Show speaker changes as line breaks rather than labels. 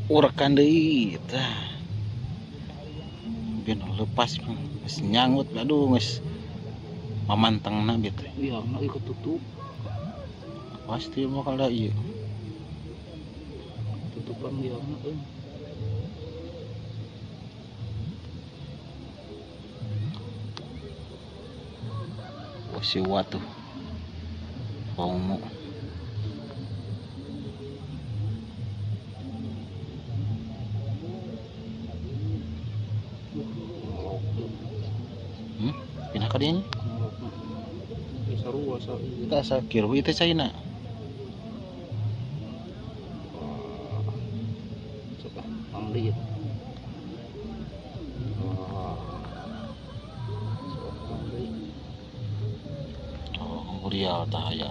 urakan deui tah. Biar lepas geus nyangut aduh geus mamantengna bieu teh.
Biangna ieu ketutup.
Pasti bakal da ieu.
Tutupan biangna euy.
Si watu paumu pindah ka dinya
sarua sa
kita sakir itu China
coba ambil
Riau Tahaya